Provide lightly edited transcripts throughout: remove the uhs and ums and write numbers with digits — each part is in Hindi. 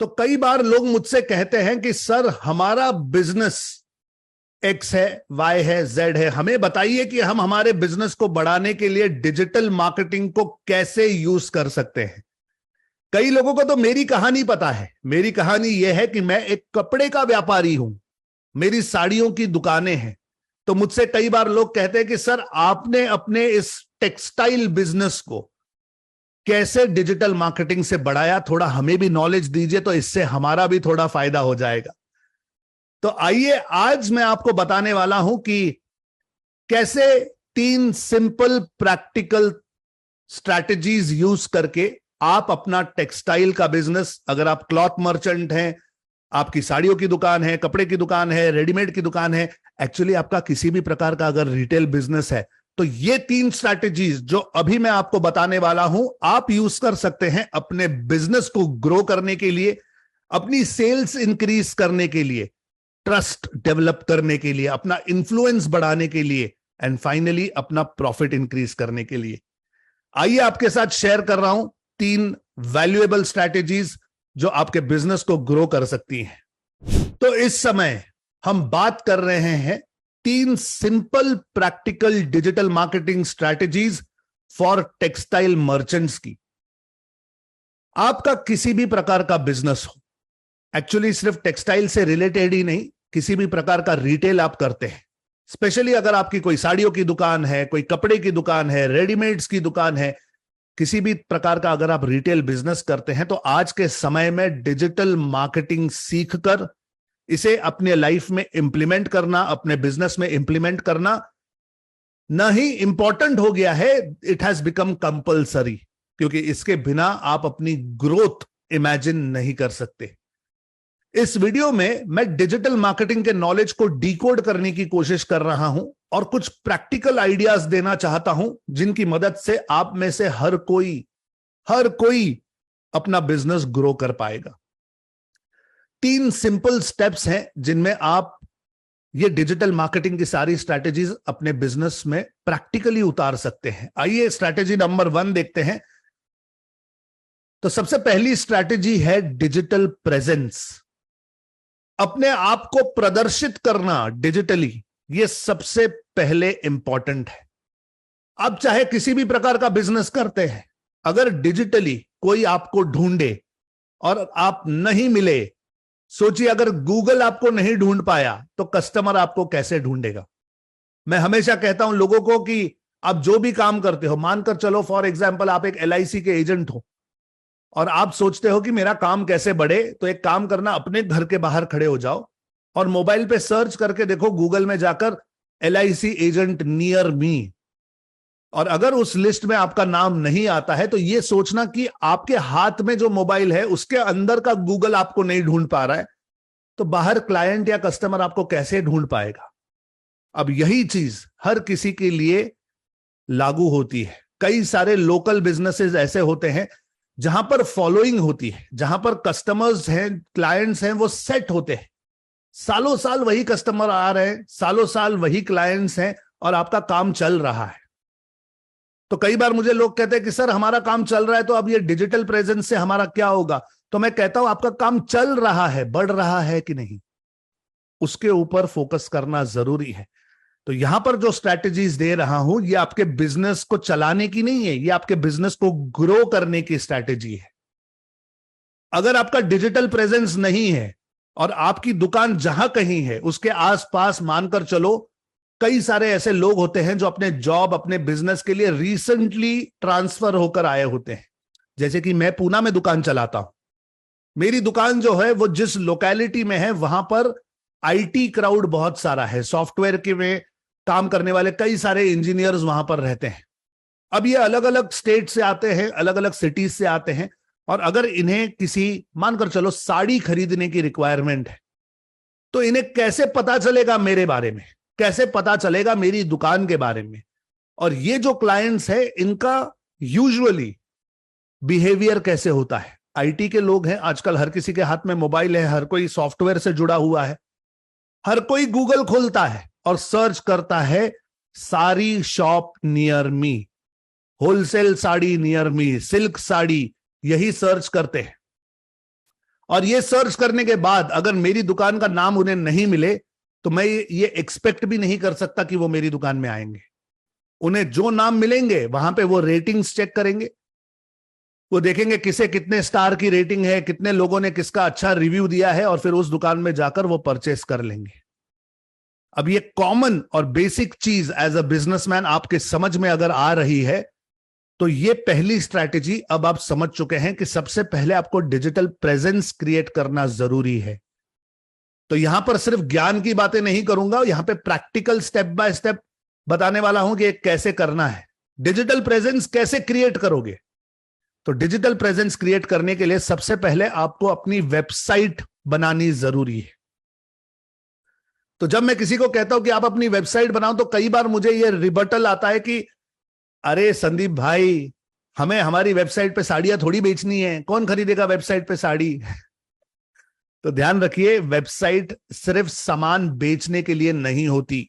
तो कई बार लोग मुझसे कहते हैं कि सर हमारा बिजनेस एक्स है, वाई है, जेड है, हमें बताइए कि हम हमारे बिजनेस को बढ़ाने के लिए डिजिटल मार्केटिंग को कैसे यूज कर सकते हैं। कई लोगों को तो मेरी कहानी पता है। मेरी कहानी यह है कि मैं एक कपड़े का व्यापारी हूं, मेरी साड़ियों की दुकानें हैं। तो मुझसे कई बार लोग कहते हैं कि सर आपने अपने इस टेक्सटाइल बिजनेस को कैसे डिजिटल मार्केटिंग से बढ़ाया, थोड़ा हमें भी नॉलेज दीजिए तो इससे हमारा भी थोड़ा फायदा हो जाएगा। तो आइए आज मैं आपको बताने वाला हूं कि कैसे 3 सिंपल प्रैक्टिकल स्ट्रैटेजीज यूज करके आप अपना टेक्सटाइल का बिजनेस, अगर आप क्लॉथ मर्चेंट हैं, आपकी साड़ियों की दुकान है, कपड़े की दुकान है, रेडीमेड की दुकान है, एक्चुअली आपका किसी भी प्रकार का अगर रिटेल बिजनेस है, तो ये 3 स्ट्रैटेजीज जो अभी मैं आपको बताने वाला हूं आप यूज कर सकते हैं अपने बिजनेस को ग्रो करने के लिए, अपनी सेल्स इंक्रीज करने के लिए, ट्रस्ट डेवलप करने के लिए, अपना इन्फ्लुएंस बढ़ाने के लिए एंड फाइनली अपना प्रॉफिट इंक्रीज करने के लिए। आइए आपके साथ शेयर कर रहा हूं 3 वैल्यूएबल स्ट्रैटेजीज जो आपके बिजनेस को ग्रो कर सकती हैं। तो इस समय हम बात कर रहे हैं 3 simple practical digital marketing strategies for textile merchants की। आपका किसी भी प्रकार का बिजनेस हो, एक्चुअली सिर्फ टेक्सटाइल से रिलेटेड ही नहीं, किसी भी प्रकार का रिटेल आप करते हैं, स्पेशली अगर आपकी कोई साड़ियों की दुकान है, कोई कपड़े की दुकान है, रेडीमेड्स की दुकान है, किसी भी प्रकार का अगर आप रिटेल बिजनेस करते हैं, तो आज के समय में डिजिटल मार्केटिंग सीखकर इसे अपने लाइफ में इंप्लीमेंट करना, अपने बिजनेस में इंप्लीमेंट करना ना ही इंपॉर्टेंट हो गया है, इट हैज बिकम कंपल्सरी, क्योंकि इसके बिना आप अपनी ग्रोथ इमेजिन नहीं कर सकते। इस वीडियो में मैं डिजिटल मार्केटिंग के नॉलेज को डिकोड करने की कोशिश कर रहा हूं और कुछ प्रैक्टिकल आइडियाज देना चाहता हूं जिनकी मदद से आप में से हर कोई अपना बिजनेस ग्रो कर पाएगा। 3 सिंपल स्टेप्स हैं जिनमें आप ये डिजिटल मार्केटिंग की सारी स्ट्रैटेजीज अपने बिजनेस में प्रैक्टिकली उतार सकते हैं। आइए स्ट्रैटेजी नंबर 1 देखते हैं। तो सबसे पहली स्ट्रैटेजी है डिजिटल प्रेजेंस। अपने आप को प्रदर्शित करना डिजिटली, यह सबसे पहले इंपॉर्टेंट है। आप चाहे किसी भी प्रकार का बिजनेस करते हैं, अगर डिजिटली कोई आपको ढूंढे और आप नहीं मिले, सोचिए अगर गूगल आपको नहीं ढूंढ पाया तो कस्टमर आपको कैसे ढूंढेगा। मैं हमेशा कहता हूं लोगों को कि आप जो भी काम करते हो, मानकर चलो फॉर एग्जाम्पल आप एक LIC के एजेंट हो और आप सोचते हो कि मेरा काम कैसे बढ़े, तो एक काम करना, अपने घर के बाहर खड़े हो जाओ और मोबाइल पे सर्च करके देखो, गूगल में जाकर LIC एजेंट नियर मी, और अगर उस लिस्ट में आपका नाम नहीं आता है तो यह सोचना कि आपके हाथ में जो मोबाइल है उसके अंदर का गूगल आपको नहीं ढूंढ पा रहा है, तो बाहर क्लाइंट या कस्टमर आपको कैसे ढूंढ पाएगा। अब यही चीज हर किसी के लिए लागू होती है। कई सारे लोकल बिजनेसेस ऐसे होते हैं जहां पर फॉलोइंग होती है, जहां पर कस्टमर्स हैं, क्लाइंट्स हैं, वो सेट होते हैं, सालों साल वही कस्टमर आ रहे हैं, सालों साल वही क्लाइंट्स हैं और आपका काम चल रहा है। तो कई बार मुझे लोग कहते हैं कि सर हमारा काम चल रहा है तो अब ये डिजिटल प्रेजेंस से हमारा क्या होगा। तो मैं कहता हूं आपका काम चल रहा है, बढ़ रहा है कि नहीं, उसके ऊपर फोकस करना जरूरी है। तो यहां पर जो स्ट्रैटेजीज दे रहा हूं ये आपके बिजनेस को चलाने की नहीं है, ये आपके बिजनेस को ग्रो करने की स्ट्रैटेजी है। अगर आपका डिजिटल प्रेजेंस नहीं है और आपकी दुकान जहां कहीं है उसके आसपास मानकर चलो कई सारे ऐसे लोग होते हैं जो अपने जॉब, अपने बिजनेस के लिए रिसेंटली ट्रांसफर होकर आए होते हैं। जैसे कि मैं पूना में दुकान चलाता हूं, मेरी दुकान जो है वो जिस लोकेलिटी में है वहां पर IT क्राउड बहुत सारा है, सॉफ्टवेयर के में काम करने वाले कई सारे इंजीनियर्स वहां पर रहते हैं। अब ये अलग अलग स्टेट से आते हैं, अलग अलग सिटीज से आते हैं, और अगर इन्हें किसी मानकर चलो साड़ी खरीदने की रिक्वायरमेंट है तो इन्हें कैसे पता चलेगा मेरे बारे में, कैसे पता चलेगा मेरी दुकान के बारे में। और ये जो क्लाइंट्स है इनका यूजुअली बिहेवियर कैसे होता है। IT के लोग हैं, आजकल हर किसी के हाथ में मोबाइल है, हर कोई सॉफ्टवेयर से जुड़ा हुआ है, हर कोई गूगल खोलता है और सर्च करता है sari shop near me, wholesale sari near me, silk sari, यही सर्च करते हैं। और ये सर्च करने के बाद अगर मेरी दुकान का नाम उन्हें नहीं मिले तो मैं ये एक्सपेक्ट भी नहीं कर सकता कि वो मेरी दुकान में आएंगे। उन्हें जो नाम मिलेंगे वहां पे वो रेटिंग्स चेक करेंगे, वो देखेंगे किसे कितने स्टार की रेटिंग है, कितने लोगों ने किसका अच्छा रिव्यू दिया है, और फिर उस दुकान में जाकर वो परचेस कर लेंगे। अब ये कॉमन और बेसिक चीज एज अ बिजनेसमैन आपके समझ में अगर आ रही है तो ये पहली स्ट्रैटेजी अब आप समझ चुके हैं कि सबसे पहले आपको डिजिटल प्रेजेंस क्रिएट करना जरूरी है। तो यहां पर सिर्फ ज्ञान की बातें नहीं करूंगा, यहां पे प्रैक्टिकल स्टेप बाय स्टेप बताने वाला हूं कि कैसे करना है। डिजिटल प्रेजेंस कैसे क्रिएट करोगे? तो डिजिटल प्रेजेंस क्रिएट करने के लिए सबसे पहले आपको अपनी वेबसाइट बनानी जरूरी है। तो जब मैं किसी को कहता हूं कि आप अपनी वेबसाइट बनाओ तो कई बार मुझे यह रिबटल आता है कि अरे संदीप भाई, हमें हमारी वेबसाइट पे साड़ियां थोड़ी बेचनी है, कौन खरीदेगा वेबसाइट पे साड़ी? तो ध्यान रखिए, वेबसाइट सिर्फ सामान बेचने के लिए नहीं होती।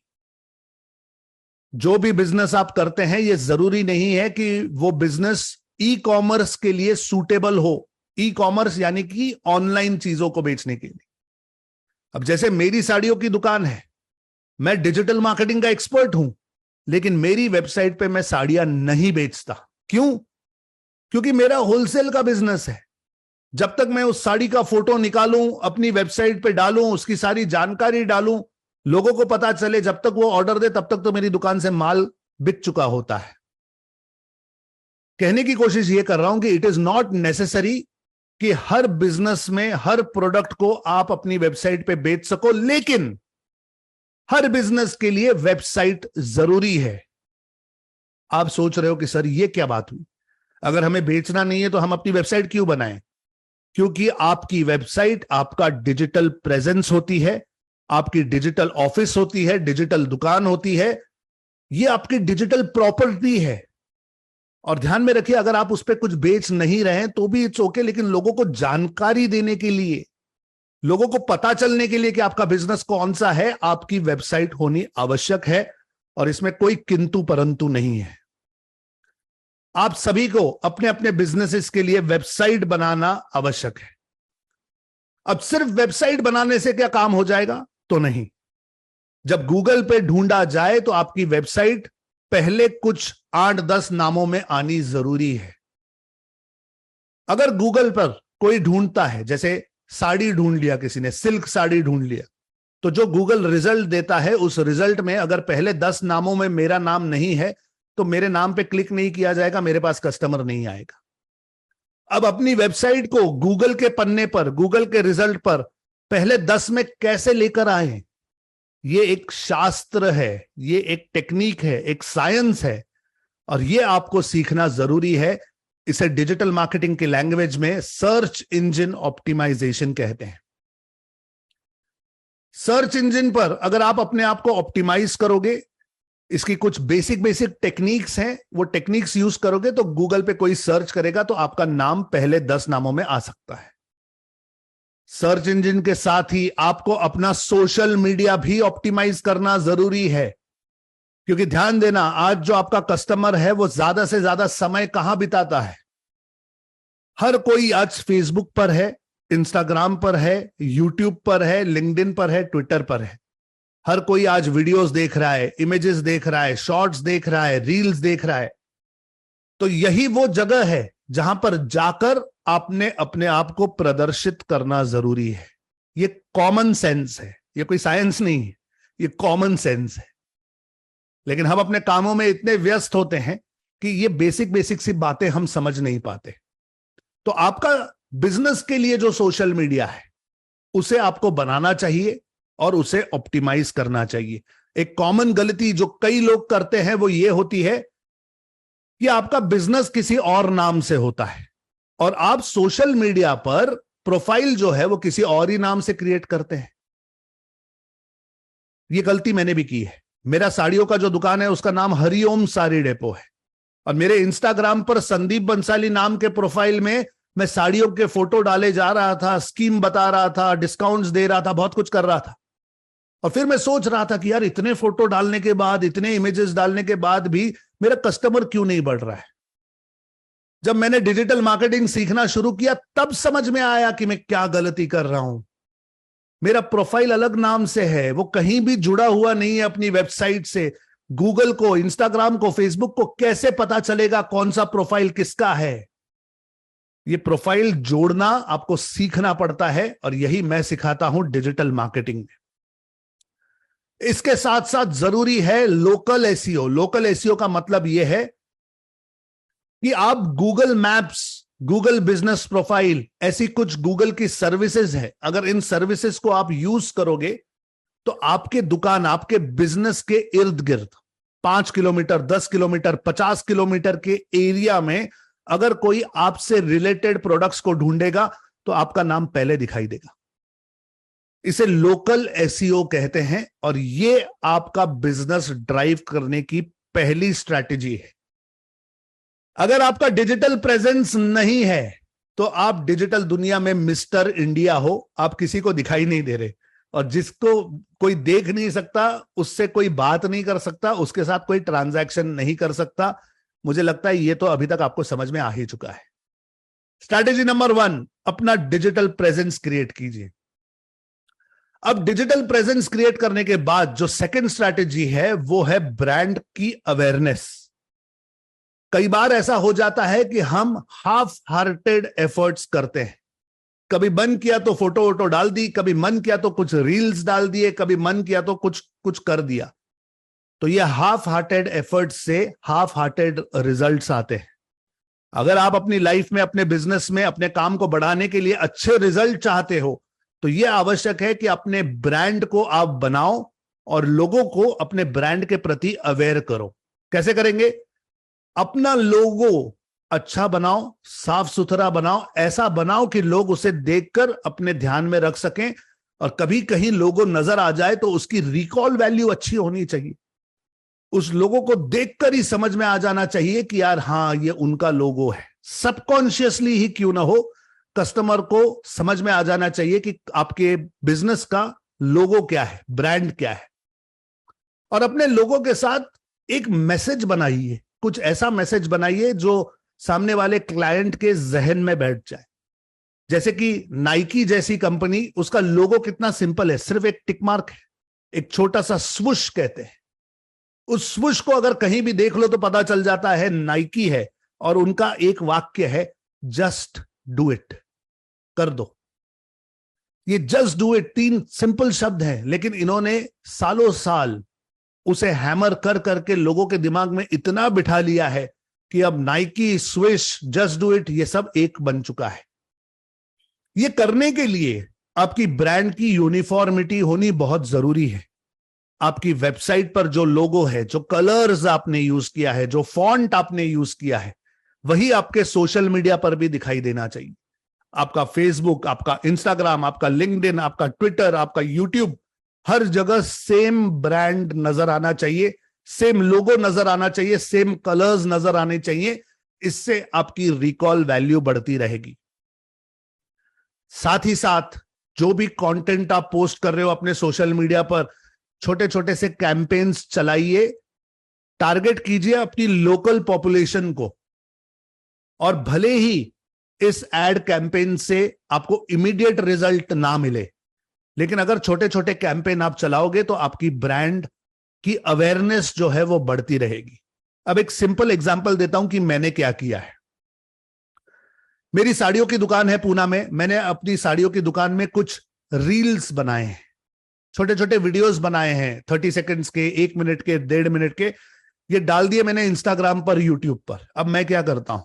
जो भी बिजनेस आप करते हैं ये जरूरी नहीं है कि वो बिजनेस ई कॉमर्स के लिए सूटेबल हो। ई कॉमर्स यानी कि ऑनलाइन चीजों को बेचने के लिए। अब जैसे मेरी साड़ियों की दुकान है, मैं डिजिटल मार्केटिंग का एक्सपर्ट हूं, लेकिन मेरी वेबसाइट पे मैं साड़ियां नहीं बेचता। क्यों? क्योंकि मेरा होलसेल का बिजनेस है। जब तक मैं उस साड़ी का फोटो निकालूं, अपनी वेबसाइट पे डालूं, उसकी सारी जानकारी डालूं, लोगों को पता चले, जब तक वो ऑर्डर दे तब तक तो मेरी दुकान से माल बिक चुका होता है। कहने की कोशिश ये कर रहा हूं कि इट इज नॉट नेसेसरी कि हर बिजनेस में हर प्रोडक्ट को आप अपनी वेबसाइट पे बेच सको, लेकिन हर बिजनेस के लिए वेबसाइट जरूरी है। आप सोच रहे हो कि सर ये क्या बात हुई, अगर हमें बेचना नहीं है तो हम अपनी वेबसाइट क्यों बनाएं? क्योंकि आपकी वेबसाइट आपका डिजिटल प्रेजेंस होती है, आपकी डिजिटल ऑफिस होती है, डिजिटल दुकान होती है, ये आपकी डिजिटल प्रॉपर्टी है। और ध्यान में रखिए, अगर आप उस पर कुछ बेच नहीं रहे हैं तो भी इट्स ओके, लेकिन लोगों को जानकारी देने के लिए, लोगों को पता चलने के लिए कि आपका बिजनेस कौन सा है, आपकी वेबसाइट होनी आवश्यक है। और इसमें कोई किंतु परंतु नहीं है। आप सभी को अपने अपने बिजनेसेस के लिए वेबसाइट बनाना आवश्यक है। अब सिर्फ वेबसाइट बनाने से क्या काम हो जाएगा? तो नहीं। जब गूगल पे ढूंढा जाए तो आपकी वेबसाइट पहले कुछ 8-10 नामों में आनी जरूरी है। अगर गूगल पर कोई ढूंढता है, जैसे साड़ी ढूंढ लिया किसी ने, सिल्क साड़ी ढूंढ लिया, तो जो गूगल रिजल्ट देता है उस रिजल्ट में अगर पहले 10 नामों में मेरा नाम नहीं है तो मेरे नाम पे क्लिक नहीं किया जाएगा, मेरे पास कस्टमर नहीं आएगा। अब अपनी वेबसाइट को गूगल के पन्ने पर, गूगल के रिजल्ट पर पहले 10 में कैसे लेकर आए, ये एक शास्त्र है, ये एक टेक्निक है, एक साइंस है, और ये आपको सीखना जरूरी है। इसे डिजिटल मार्केटिंग की लैंग्वेज में सर्च इंजन ऑप्टिमाइजेशन कहते हैं। सर्च इंजन पर अगर आप अपने आप को ऑप्टिमाइज करोगे, इसकी कुछ बेसिक टेक्निक्स हैं, वो टेक्निक्स यूज करोगे तो गूगल पे कोई सर्च करेगा तो आपका नाम पहले 10 नामों में आ सकता है। सर्च इंजन के साथ ही आपको अपना सोशल मीडिया भी ऑप्टिमाइज करना जरूरी है। क्योंकि ध्यान देना, आज जो आपका कस्टमर है वो ज्यादा से ज्यादा समय कहां बिताता है? हर कोई आज फेसबुक पर है, इंस्टाग्राम पर है, यूट्यूब पर है, लिंक्डइन पर है, ट्विटर पर है। हर कोई आज वीडियोस देख रहा है, इमेजेस देख रहा है, शॉर्ट्स देख रहा है, रील्स देख रहा है। तो यही वो जगह है जहां पर जाकर आपने अपने आप को प्रदर्शित करना जरूरी है। ये कॉमन सेंस है, ये कोई साइंस नहीं है, ये कॉमन सेंस है। लेकिन हम अपने कामों में इतने व्यस्त होते हैं कि ये बेसिक सी बातें हम समझ नहीं पाते। तो आपका बिजनेस के लिए जो सोशल मीडिया है उसे आपको बनाना चाहिए और उसे ऑप्टिमाइज करना चाहिए। एक कॉमन गलती जो कई लोग करते हैं वो ये होती है कि आपका बिजनेस किसी और नाम से होता है और आप सोशल मीडिया पर प्रोफाइल जो है वो किसी और ही नाम से क्रिएट करते हैं। ये गलती मैंने भी की है। मेरा साड़ियों का जो दुकान है उसका नाम हरिओम साड़ी डेपो है और मेरे इंस्टाग्राम पर संदीप बंसाली नाम के प्रोफाइल में मैं साड़ियों के फोटो डाले जा रहा था, स्कीम बता रहा था, डिस्काउंट्स दे रहा था, बहुत कुछ कर रहा था। और फिर मैं सोच रहा था कि यार इतने फोटो डालने के बाद, इतने इमेजेस डालने के बाद भी मेरा कस्टमर क्यों नहीं बढ़ रहा है। जब मैंने डिजिटल मार्केटिंग सीखना शुरू किया तब समझ में आया कि मैं क्या गलती कर रहा हूं। मेरा प्रोफाइल अलग नाम से है, वो कहीं भी जुड़ा हुआ नहीं है अपनी वेबसाइट से। गूगल को, इंस्टाग्राम को, फेसबुक को कैसे पता चलेगा कौन सा प्रोफाइल किसका है? ये प्रोफाइल जोड़ना आपको सीखना पड़ता है और यही मैं सिखाता हूं डिजिटल मार्केटिंग में। इसके साथ साथ जरूरी है लोकल एसईओ। लोकल एसईओ का मतलब यह है कि आप Google maps, Google business profile, ऐसी कुछ गूगल की सर्विसेज है, अगर इन सर्विसेज को आप यूज करोगे तो आपके दुकान, आपके बिजनेस के इर्द गिर्द 5 किलोमीटर, 10 किलोमीटर, 50 किलोमीटर के एरिया में अगर कोई आपसे रिलेटेड प्रोडक्ट्स को ढूंढेगा तो आपका नाम पहले दिखाई देगा। इसे लोकल एसईओ कहते हैं और ये आपका बिजनेस ड्राइव करने की पहली स्ट्रैटेजी है। अगर आपका डिजिटल प्रेजेंस नहीं है तो आप डिजिटल दुनिया में मिस्टर इंडिया हो, आप किसी को दिखाई नहीं दे रहे, और जिसको कोई देख नहीं सकता, उससे कोई बात नहीं कर सकता, उसके साथ कोई ट्रांजैक्शन नहीं कर सकता। मुझे लगता है ये तो अभी तक आपको समझ में आ ही चुका है। स्ट्रैटेजी नंबर 1, अपना डिजिटल प्रेजेंस क्रिएट कीजिए। अब डिजिटल प्रेजेंस क्रिएट करने के बाद जो सेकंड स्ट्रैटेजी है वो है ब्रांड की अवेयरनेस। कई बार ऐसा हो जाता है कि हम हाफ हार्टेड एफर्ट्स करते हैं। कभी मन किया तो फोटो वोटो डाल दी, कभी मन किया तो कुछ रील्स डाल दिए, कभी मन किया तो कुछ कर दिया। तो ये हाफ हार्टेड एफर्ट्स से हाफ हार्टेड रिजल्ट्स आते हैं। अगर आप अपनी लाइफ में, अपने बिजनेस में, अपने काम को बढ़ाने के लिए अच्छे रिजल्ट चाहते हो तो यह आवश्यक है कि अपने ब्रांड को आप बनाओ और लोगों को अपने ब्रांड के प्रति अवेयर करो। कैसे करेंगे? अपना लोगो अच्छा बनाओ, साफ सुथरा बनाओ, ऐसा बनाओ कि लोग उसे देखकर अपने ध्यान में रख सकें, और कभी कहीं लोगो नजर आ जाए तो उसकी रिकॉल वैल्यू अच्छी होनी चाहिए। उस लोगों को देखकर ही समझ में आ जाना चाहिए कि यार हां, ये उनका लोगो है। सबकॉन्शियसली ही क्यों ना हो, कस्टमर को समझ में आ जाना चाहिए कि आपके बिजनेस का लोगो क्या है, ब्रांड क्या है। और अपने लोगों के साथ एक मैसेज बनाइए, कुछ ऐसा मैसेज बनाइए जो सामने वाले क्लाइंट के जहन में बैठ जाए। जैसे कि नाइकी जैसी कंपनी, उसका लोगो कितना सिंपल है, सिर्फ एक टिक मार्क है, एक छोटा सा स्वूश कहते हैं। उस स्वूश को अगर कहीं भी देख लो तो पता चल जाता है नाइकी है, और उनका एक वाक्य है, जस्ट डू इट, कर दो। ये जस्ट डू इट 3 सिंपल शब्द हैं, लेकिन इन्होंने सालों साल उसे हैमर कर करके लोगों के दिमाग में इतना बिठा लिया है कि अब Nike, swish, just do it, ये सब एक बन चुका है। ये करने के लिए आपकी ब्रांड की यूनिफॉर्मिटी होनी बहुत जरूरी है। आपकी वेबसाइट पर जो लोगो है, जो कलर्स आपने यूज किया है, जो फॉन्ट आपने यूज किया है, वही आपके सोशल मीडिया पर भी दिखाई देना चाहिए। आपका फेसबुक, आपका इंस्टाग्राम, आपका लिंक्डइन, आपका ट्विटर, आपका यूट्यूब, हर जगह सेम ब्रांड नजर आना चाहिए, सेम लोगो नजर आना चाहिए, सेम कलर्स नजर आने चाहिए। इससे आपकी रिकॉल वैल्यू बढ़ती रहेगी। साथ ही साथ जो भी कंटेंट आप पोस्ट कर रहे हो अपने सोशल मीडिया पर, छोटे छोटे से कैंपेन्स चलाइए, टारगेट कीजिए अपनी लोकल पॉपुलेशन को। और भले ही इस एड कैंपेन से आपको इमीडिएट रिजल्ट ना मिले, लेकिन अगर छोटे छोटे कैंपेन आप चलाओगे तो आपकी ब्रांड की अवेयरनेस जो है वो बढ़ती रहेगी। अब एक सिंपल एग्जांपल देता हूं कि मैंने क्या किया है। मेरी साड़ियों की दुकान है पूना में। मैंने अपनी साड़ियों की दुकान में कुछ रील्स बनाए हैं, छोटे छोटे वीडियोस बनाए हैं, 30 सेकंड्स के, 1 मिनट के, 1.5 मिनट के। ये डाल दिए मैंने इंस्टाग्राम पर, यूट्यूब पर। अब मैं क्या करता हूं,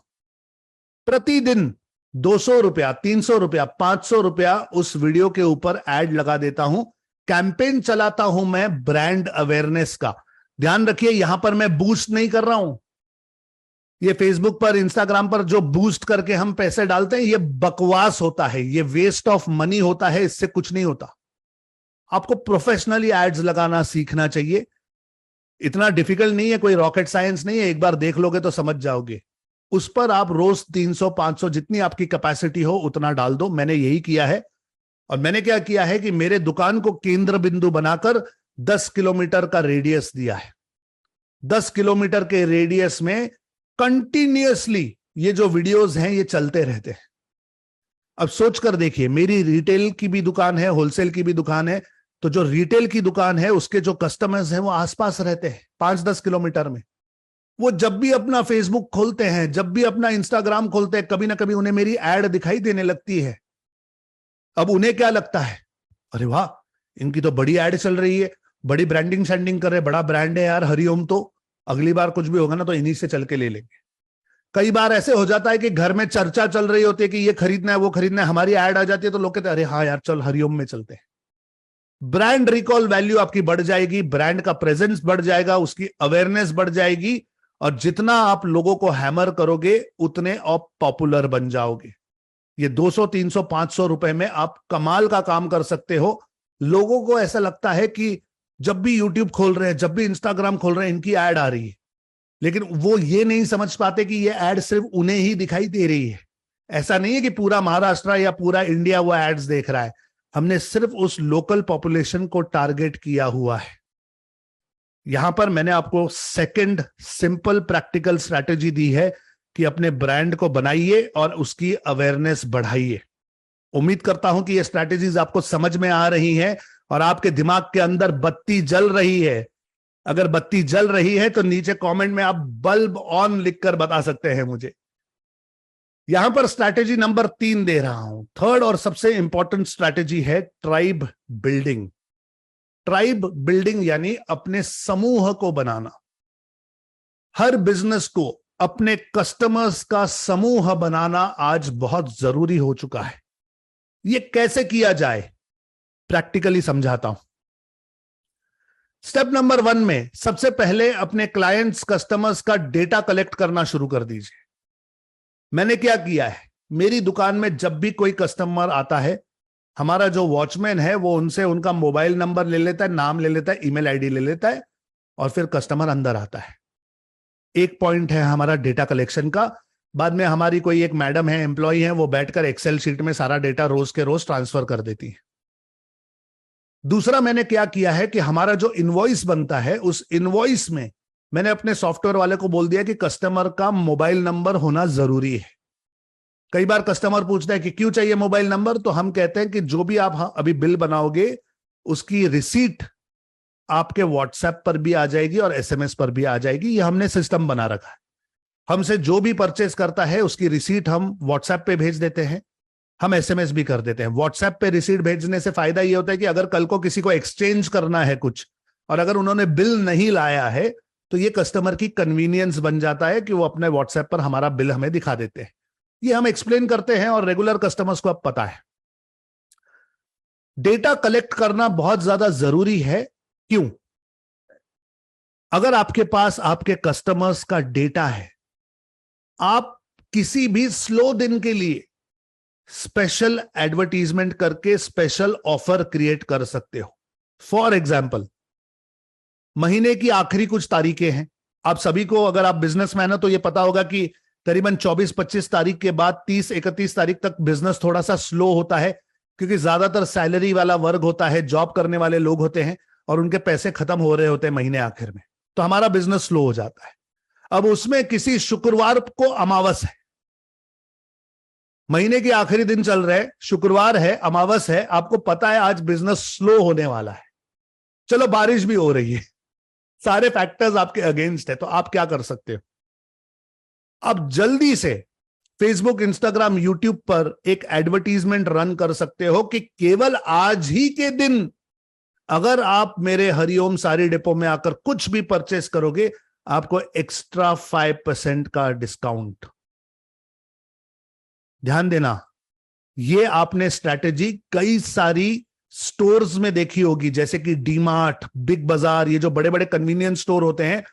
प्रतिदिन 200 रुपया, 300 रुपया, 500 रुपया उस वीडियो के ऊपर एड लगा देता हूं। कैंपेन चलाता हूं मैं ब्रांड अवेयरनेस का। ध्यान रखिए, यहां पर मैं बूस्ट नहीं कर रहा हूं। ये फेसबुक पर, इंस्टाग्राम पर जो बूस्ट करके हम पैसे डालते हैं, ये बकवास होता है, ये वेस्ट ऑफ मनी होता है, इससे कुछ नहीं होता। आपको प्रोफेशनली एड्स लगाना सीखना चाहिए। इतना डिफिकल्ट नहीं है, कोई रॉकेट साइंस नहीं है, एक बार देख लोगे तो समझ जाओगे। उस पर आप रोज 300, 500, जितनी आपकी कैपेसिटी हो उतना डाल दो। मैंने यही किया है। और मैंने क्या किया है कि मेरे दुकान को केंद्र बिंदु बनाकर 10 किलोमीटर का रेडियस दिया है। 10 किलोमीटर के रेडियस में कंटिन्यूअसली ये जो वीडियोस हैं ये चलते रहते हैं। अब सोच कर देखिए, मेरी रिटेल की भी दुकान है, होलसेल की भी दुकान है, तो जो रिटेल की दुकान है उसके जो कस्टमर्स हैं वो आसपास रहते हैं 5-10 किलोमीटर में। वो जब भी अपना फेसबुक खोलते हैं, जब भी अपना इंस्टाग्राम खोलते हैं, कभी ना कभी उन्हें मेरी एड दिखाई देने लगती है। अब उन्हें क्या लगता है, अरे वाह, इनकी तो बड़ी एड चल रही है, बड़ी ब्रांडिंग शैंडिंग कर रहे, बड़ा ब्रांड है यार हरिओम, तो अगली बार कुछ भी होगा ना तो इन्हीं से चल के ले लेंगे। कई बार ऐसे हो जाता है कि घर में चर्चा चल रही होती है कि ये खरीदना है वो खरीदना है, हमारी ऐड आ जाती है तो लोग कहते हैं अरे हाँ यार चल हरिओम में चलते हैं। ब्रांड रिकॉल वैल्यू आपकी बढ़ जाएगी, ब्रांड का प्रेजेंस बढ़ जाएगा, उसकी अवेयरनेस बढ़ जाएगी, और जितना आप लोगों को हैमर करोगे उतने आप पॉपुलर बन जाओगे। ये 200, 300, 500 रुपए में आप कमाल का काम कर सकते हो। लोगों को ऐसा लगता है कि जब भी यूट्यूब खोल रहे हैं, जब भी इंस्टाग्राम खोल रहे हैं, इनकी ऐड आ रही है, लेकिन वो ये नहीं समझ पाते कि ये ऐड सिर्फ उन्हें ही दिखाई दे रही है। ऐसा नहीं है कि पूरा महाराष्ट्र या पूरा इंडिया वो एड्स देख रहा है। हमने सिर्फ उस लोकल पॉपुलेशन को टारगेट किया हुआ है। यहां पर मैंने आपको सेकंड सिंपल प्रैक्टिकल स्ट्रैटेजी दी है कि अपने ब्रांड को बनाइए और उसकी अवेयरनेस बढ़ाइए। उम्मीद करता हूं कि ये स्ट्रैटेजीज आपको समझ में आ रही हैं और आपके दिमाग के अंदर बत्ती जल रही है। अगर बत्ती जल रही है तो नीचे कमेंट में आप बल्ब ऑन लिखकर बता सकते हैं मुझे। यहां पर स्ट्रैटेजी नंबर 3 दे रहा हूं। थर्ड और सबसे इंपॉर्टेंट स्ट्रैटेजी है ट्राइब बिल्डिंग। ट्राइब बिल्डिंग यानी अपने समूह को बनाना। हर बिजनेस को अपने कस्टमर्स का समूह बनाना आज बहुत जरूरी हो चुका है। यह कैसे किया जाए, प्रैक्टिकली समझाता हूं। स्टेप नंबर 1 में सबसे पहले अपने क्लाइंट्स, कस्टमर्स का डेटा कलेक्ट करना शुरू कर दीजिए। मैंने क्या किया है, मेरी दुकान में जब भी कोई कस्टमर आता है, हमारा जो वॉचमैन है वो उनसे उनका मोबाइल नंबर ले लेता है, नाम ले लेता है, ईमेल आईडी ले लेता है, और फिर कस्टमर अंदर आता है। एक पॉइंट है हमारा डेटा कलेक्शन का। बाद में हमारी कोई एक मैडम है, एम्प्लॉय है, वो बैठकर एक्सेल शीट में सारा डेटा रोज के रोज ट्रांसफर कर देती है। दूसरा मैंने क्या किया है कि हमारा जो इनवॉइस बनता है, उस इनवॉइस में मैंने अपने सॉफ्टवेयर वाले को बोल दिया कि कस्टमर का मोबाइल नंबर होना जरूरी है। कई बार कस्टमर पूछता है कि क्यों चाहिए मोबाइल नंबर, तो हम कहते हैं कि जो भी आप अभी बिल बनाओगे उसकी रिसीट आपके व्हाट्सएप पर भी आ जाएगी और एसएमएस पर भी आ जाएगी। ये हमने सिस्टम बना रखा है। हमसे जो भी परचेस करता है उसकी रिसीट हम व्हाट्सएप पे भेज देते हैं, हम एसएमएस भी कर देते हैं। व्हाट्सएप पे रिसीट भेजने से फायदा ये होता है कि अगर कल को किसी को एक्सचेंज करना है कुछ, और अगर उन्होंने बिल नहीं लाया है, तो ये कस्टमर की कन्वीनियंस बन जाता है कि वो अपने व्हाट्सएप पर हमारा बिल हमें दिखा देते हैं। ये हम एक्सप्लेन करते हैं और रेगुलर कस्टमर्स को अब पता है। डेटा कलेक्ट करना बहुत ज्यादा जरूरी है। क्यों? अगर आपके पास आपके कस्टमर्स का डेटा है, आप किसी भी स्लो दिन के लिए स्पेशल एडवर्टीजमेंट करके स्पेशल ऑफर क्रिएट कर सकते हो। फॉर एग्जाम्पल, महीने की आखिरी कुछ तारीखें हैं। आप सभी को, अगर आप बिजनेसमैन हो तो यह पता होगा कि करीबन 24-25 तारीख के बाद 30-31 तारीख तक बिजनेस थोड़ा सा स्लो होता है, क्योंकि ज्यादातर सैलरी वाला वर्ग होता है, जॉब करने वाले लोग होते हैं और उनके पैसे खत्म हो रहे होते हैं महीने आखिर में, तो हमारा बिजनेस स्लो हो जाता है। अब उसमें किसी शुक्रवार को अमावस है, महीने के आखिरी दिन चल रहे, शुक्रवार है, अमावस है, आपको पता है आज बिजनेस स्लो होने वाला है, चलो बारिश भी हो रही है, सारे फैक्टर्स आपके अगेंस्ट है, तो आप क्या कर सकते हो? अब जल्दी से फेसबुक, इंस्टाग्राम, यूट्यूब पर एक एडवर्टीजमेंट रन कर सकते हो कि केवल आज ही के दिन अगर आप मेरे हरिओम सारी डिपो में आकर कुछ भी परचेस करोगे, आपको एक्स्ट्रा 5% का डिस्काउंट। ध्यान देना, ये आपने स्ट्रैटेजी कई सारी स्टोर्स में देखी होगी, जैसे कि डीमार्ट, बिग बाजार, ये जो बड़े बड़े कन्वीनियंस स्टोर होते हैं,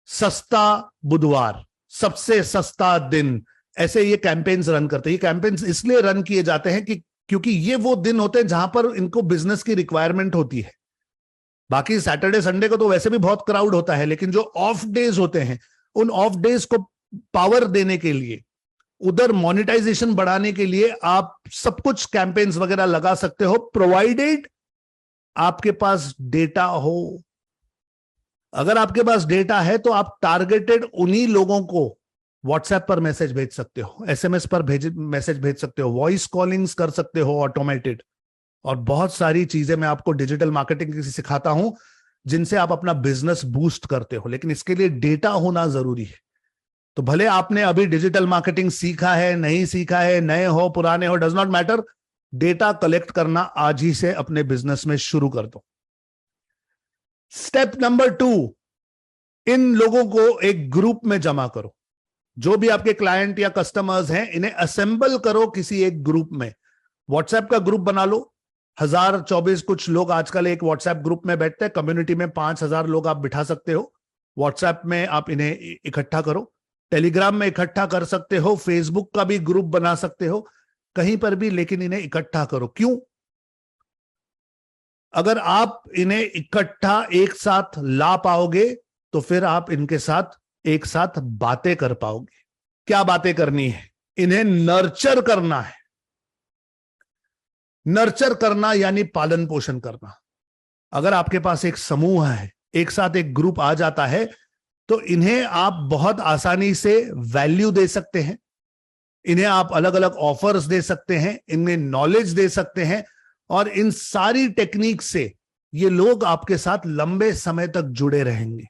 सस्ता बुधवार, सबसे सस्ता दिन, ऐसे ये कैंपेन्स रन करते हैं। ये कैंपेन्स इसलिए रन किए जाते हैं कि क्योंकि ये वो दिन होते हैं जहां पर इनको बिजनेस की रिक्वायरमेंट होती है। बाकी सैटरडे संडे को तो वैसे भी बहुत क्राउड होता है, लेकिन जो ऑफ डेज होते हैं, उन ऑफ डेज को पावर देने के लिए, उधर मोनेटाइजेशन बढ़ाने के लिए आप सब कुछ कैंपेन्स वगैरह लगा सकते हो, प्रोवाइडेड आपके पास डेटा हो। अगर आपके पास डेटा है तो आप टारगेटेड उन्हीं लोगों को व्हाट्सएप पर मैसेज भेज सकते हो, एसएमएस पर मैसेज भेज सकते हो, वॉइस कॉलिंग्स कर सकते हो ऑटोमेटेड, और बहुत सारी चीजें मैं आपको डिजिटल मार्केटिंग की सिखाता हूं जिनसे आप अपना बिजनेस बूस्ट करते हो। लेकिन इसके लिए डेटा होना जरूरी है। तो भले आपने अभी डिजिटल मार्केटिंग सीखा है, नहीं सीखा है, नए हो पुराने हो, does not matter, data collect करना आज ही से अपने बिजनेस में शुरू कर दो। स्टेप नंबर 2, इन लोगों को एक ग्रुप में जमा करो। जो भी आपके क्लाइंट या कस्टमर्स हैं, इन्हें असेंबल करो किसी एक ग्रुप में। व्हाट्सएप का ग्रुप बना लो, 1024 कुछ लोग आजकल एक व्हाट्सएप ग्रुप में बैठते हैं। कम्युनिटी में 5000 लोग आप बिठा सकते हो। व्हाट्सएप में आप इन्हें इकट्ठा करो, टेलीग्राम में इकट्ठा कर सकते हो, फेसबुक का भी ग्रुप बना सकते हो, कहीं पर भी, लेकिन इन्हें इकट्ठा करो। क्यों? अगर आप इन्हें इकट्ठा एक साथ ला पाओगे तो फिर आप इनके साथ एक साथ बातें कर पाओगे। क्या बातें करनी है? इन्हें नर्चर करना है। नर्चर करना यानी पालन पोषण करना। अगर आपके पास एक समूह है, एक साथ एक ग्रुप आ जाता है, तो इन्हें आप बहुत आसानी से वैल्यू दे सकते हैं, इन्हें आप अलग अलग ऑफर्स दे सकते हैं, इन्हें नॉलेज दे सकते हैं, और इन सारी टेक्निक से ये लोग आपके साथ लंबे समय तक जुड़े रहेंगे।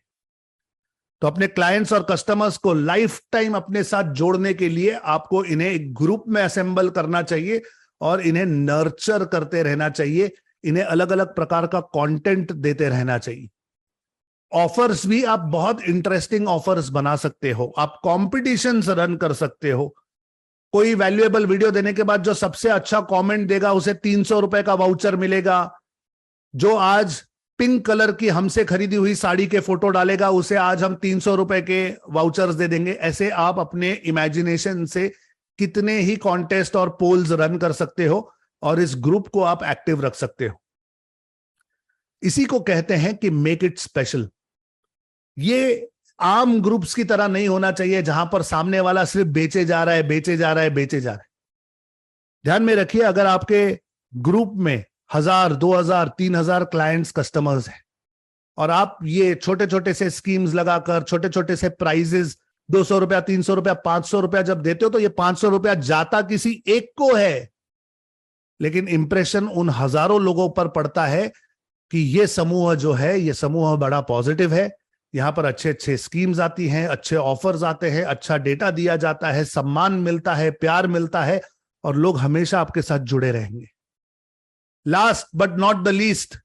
तो अपने क्लाइंट्स और कस्टमर्स को लाइफ टाइम अपने साथ जोड़ने के लिए आपको इन्हें एक ग्रुप में असेंबल करना चाहिए और इन्हें नर्चर करते रहना चाहिए। इन्हें अलग अलग प्रकार का कंटेंट देते रहना चाहिए। ऑफर्स भी आप बहुत इंटरेस्टिंग ऑफर्स बना सकते हो। आप कॉम्पिटिशन्स रन कर सकते हो। कोई वैल्यूएबल वीडियो देने के बाद जो सबसे अच्छा कमेंट देगा उसे 300 रुपए का वाउचर मिलेगा। जो आज पिंक कलर की हमसे खरीदी हुई साड़ी के फोटो डालेगा उसे आज हम 300 रुपए के वाउचर्स दे देंगे। ऐसे आप अपने इमेजिनेशन से कितने ही कॉन्टेस्ट और पोल्स रन कर सकते हो और इस ग्रुप को आप एक्टिव रख सकते हो। इसी को कहते हैं कि मेक इट स्पेशल। ये आम ग्रुप्स की तरह नहीं होना चाहिए जहां पर सामने वाला सिर्फ बेचे जा रहा है, बेचे जा रहा है, बेचे जा रहा है। ध्यान में रखिए, अगर आपके ग्रुप में 1000, 2000, 3000 क्लाइंट्स, कस्टमर्स हैं और आप ये छोटे छोटे से स्कीम्स लगाकर, छोटे छोटे से प्राइजेस 200 रुपया, 300 रुपया, 500 रुपया जब देते हो, तो ये 500 रुपया जाता किसी एक को है, लेकिन इंप्रेशन उन हजारों लोगों पर पड़ता है कि ये समूह जो है, ये समूह बड़ा पॉजिटिव है। यहां पर अच्छे अच्छे स्कीम्स आती हैं, अच्छे ऑफर्स आते हैं, अच्छा डेटा दिया जाता है, सम्मान मिलता है, प्यार मिलता है, और लोग हमेशा आपके साथ जुड़े रहेंगे। Last but not the least,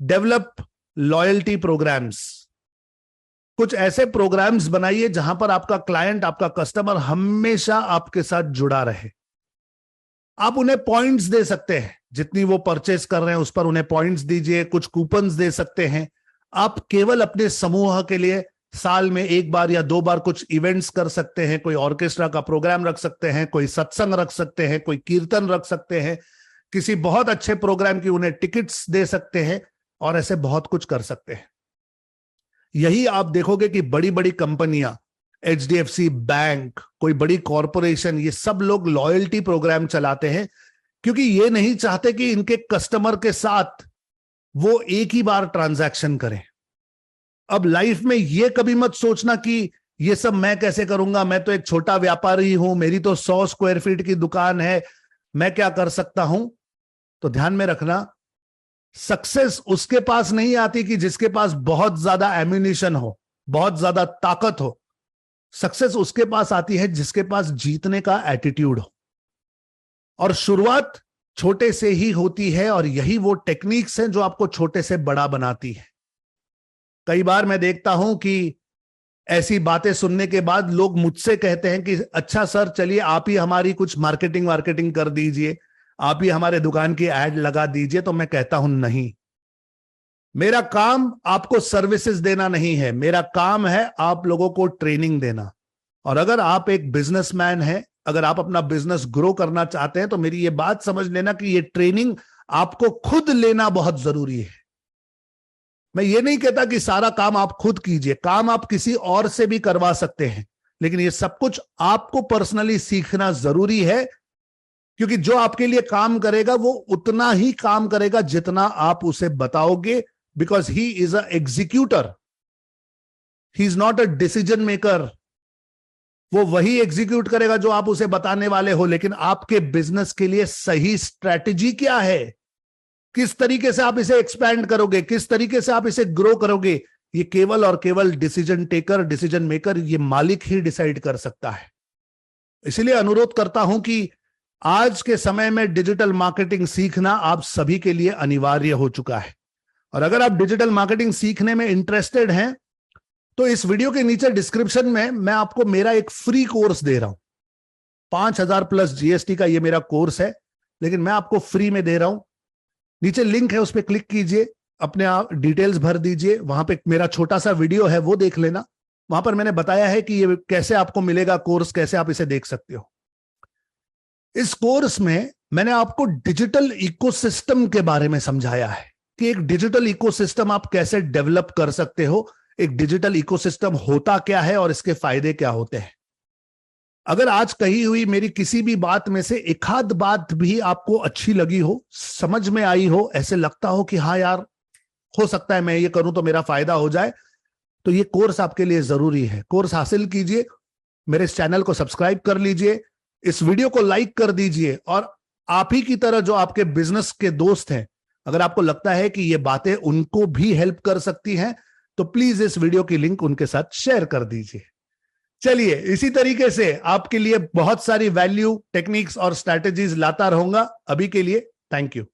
develop loyalty programmes. कुछ ऐसे प्रोग्राम्स बनाइए जहां पर आपका क्लाइंट, आपका कस्टमर हमेशा आपके साथ जुड़ा रहे। आप उन्हें पॉइंट्स दे सकते हैं, जितनी वो परचेस कर रहे हैं उस पर उन्हें पॉइंट्स दीजिए, कुछ कूपन्स दे सकते हैं। आप केवल अपने समूह के लिए साल में एक बार या 2 बार कुछ इवेंट्स कर सकते हैं। कोई ऑर्केस्ट्रा का प्रोग्राम रख सकते हैं, कोई सत्संग रख सकते हैं, कोई कीर्तन रख सकते हैं, किसी बहुत अच्छे प्रोग्राम की उन्हें टिकट्स दे सकते हैं, और ऐसे बहुत कुछ कर सकते हैं। यही आप देखोगे कि बड़ी बड़ी कंपनियां, HDFC बैंक, कोई बड़ी कॉरपोरेशन, ये सब लोग लॉयल्टी प्रोग्राम चलाते हैं, क्योंकि ये नहीं चाहते कि इनके कस्टमर के साथ वो एक ही बार ट्रांजैक्शन करें। अब लाइफ में ये कभी मत सोचना कि ये सब मैं कैसे करूंगा, मैं तो एक छोटा व्यापारी हूं, मेरी तो 100 स्क्वायर फीट की दुकान है, मैं क्या कर सकता हूं। तो ध्यान में रखना, सक्सेस उसके पास नहीं आती कि जिसके पास बहुत ज्यादा एम्यूनिशन हो, बहुत ज्यादा ताकत हो। सक्सेस उसके पास आती है जिसके पास जीतने का एटीट्यूड हो। और शुरुआत छोटे से ही होती है, और यही वो टेक्निक्स हैं जो आपको छोटे से बड़ा बनाती है। कई बार मैं देखता हूं कि ऐसी बातें सुनने के बाद लोग मुझसे कहते हैं कि अच्छा सर, चलिए आप ही हमारी कुछ मार्केटिंग कर दीजिए, आप ही हमारे दुकान की एड लगा दीजिए। तो मैं कहता हूं नहीं, मेरा काम आपको सर्विसेज देना नहीं है, मेरा काम है आप लोगों को ट्रेनिंग देना। और अगर आप एक बिजनेसमैन हैं, अगर आप अपना बिजनेस ग्रो करना चाहते हैं, तो मेरी ये बात समझ लेना कि ये ट्रेनिंग आपको खुद लेना बहुत जरूरी है। मैं ये नहीं कहता कि सारा काम आप खुद कीजिए, काम आप किसी और से भी करवा सकते हैं, लेकिन ये सब कुछ आपको पर्सनली सीखना जरूरी है, क्योंकि जो आपके लिए काम करेगा वो उतना ही काम करेगा जितना आप उसे बताओगे, because he is a executor, he is not a decision maker. वो वही एग्जीक्यूट करेगा जो आप उसे बताने वाले हो, लेकिन आपके बिजनेस के लिए सही स्ट्रैटेजी क्या है, किस तरीके से आप इसे एक्सपैंड करोगे, किस तरीके से आप इसे ग्रो करोगे, ये केवल और केवल डिसीजन टेकर, डिसीजन मेकर, ये मालिक ही डिसाइड कर सकता है। इसलिए अनुरोध करता हूं कि आज के समय में डिजिटल मार्केटिंग सीखना आप सभी के लिए अनिवार्य हो चुका है। और अगर आप डिजिटल मार्केटिंग सीखने में इंटरेस्टेड हैं तो इस वीडियो के नीचे डिस्क्रिप्शन में मैं आपको मेरा एक फ्री कोर्स दे रहा हूं। 5,000 प्लस जीएसटी का ये मेरा कोर्स है, लेकिन मैं आपको फ्री में दे रहा हूं। नीचे लिंक है, उस पर क्लिक कीजिए, अपने आप डिटेल्स भर दीजिए, वहां पे मेरा छोटा सा वीडियो है वो देख लेना। वहां पर मैंने बताया है कि ये कैसे आपको मिलेगा कोर्स, कैसे आप इसे देख सकते हो। इस कोर्स में मैंने आपको डिजिटल इकोसिस्टम के बारे में समझाया है कि एक डिजिटल इकोसिस्टम आप कैसे डेवलप कर सकते हो, एक डिजिटल इकोसिस्टम होता क्या है और इसके फायदे क्या होते हैं। अगर आज कही हुई मेरी किसी भी बात में से एक आध बात भी आपको अच्छी लगी हो, समझ में आई हो, ऐसे लगता हो कि हाँ यार हो सकता है मैं ये करूं तो मेरा फायदा हो जाए, तो ये कोर्स आपके लिए जरूरी है। कोर्स हासिल कीजिए, मेरे इस चैनल को सब्सक्राइब कर लीजिए, इस वीडियो को लाइक कर दीजिए, और आप ही की तरह जो आपके बिजनेस के दोस्त हैं, अगर आपको लगता है कि ये बातें उनको भी हेल्प कर सकती हैं तो प्लीज इस वीडियो की लिंक उनके साथ शेयर कर दीजिए। चलिए, इसी तरीके से आपके लिए बहुत सारी वैल्यू, टेक्निक्स और स्ट्रैटेजीज लाता रहूंगा। अभी के लिए थैंक यू।